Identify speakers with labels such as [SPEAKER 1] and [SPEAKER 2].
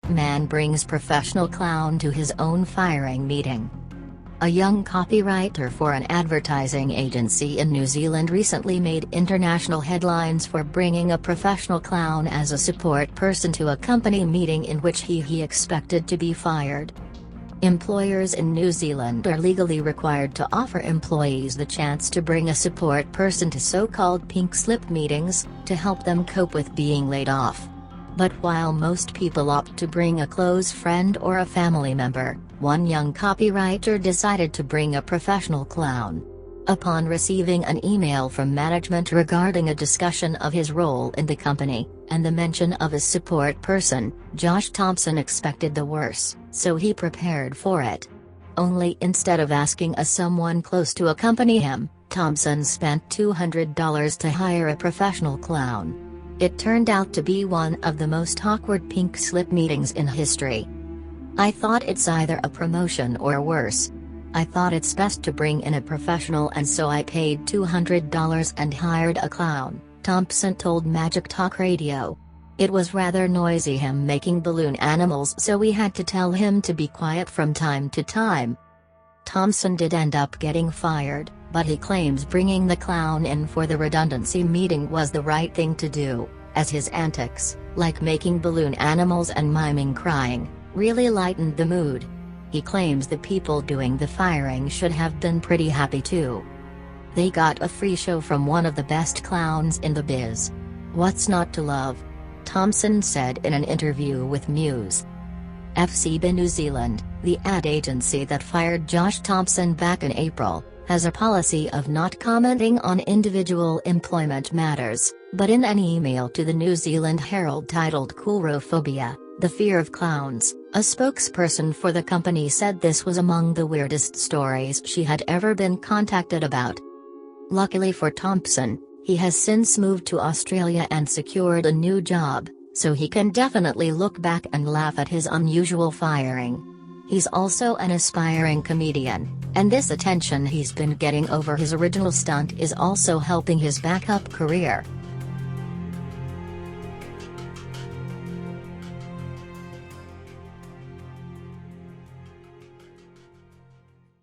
[SPEAKER 1] Man brings professional clown to his own firing meeting. A young copywriter for an advertising agency in New Zealand recently made international headlines for bringing a professional clown as a support person to a company meeting in which he expected to be fired. Employers in New Zealand are legally required to offer employees the chance to bring a support person to so-called pink slip meetings, to help them cope with being laid off. But while most people opt to bring a close friend or a family member, one young copywriter decided to bring a professional clown. Upon receiving an email from management regarding a discussion of his role in the company, and the mention of a support person, Josh Thompson expected the worst, so he prepared for it. Only instead of asking someone close to accompany him, Thompson spent $200 to hire a professional clown. It turned out to be one of the most awkward pink slip meetings in history. I thought it's either a promotion or worse. I thought it's best to bring in a professional, and so I paid $200 and hired a clown, Thompson told Magic Talk Radio. It was rather noisy, him making balloon animals, so we had to tell him to be quiet from time to time. Thompson did end up getting fired, but he claims bringing the clown in for the redundancy meeting was the right thing to do, as his antics, like making balloon animals and miming crying, really lightened the mood. He claims the people doing the firing should have been pretty happy too. They got a free show from one of the best clowns in the biz. What's not to love? Thompson said in an interview with Muse. FCB New Zealand, the ad agency that fired Josh Thompson back in April, has a policy of not commenting on individual employment matters, but in an email to the New Zealand Herald titled Coulrophobia, the fear of clowns, a spokesperson for the company said this was among the weirdest stories she had ever been contacted about. Luckily for Thompson, he has since moved to Australia and secured a new job, so he can definitely look back and laugh at his unusual firing. He's also an aspiring comedian, and this attention he's been getting over his original stunt is also helping his backup career.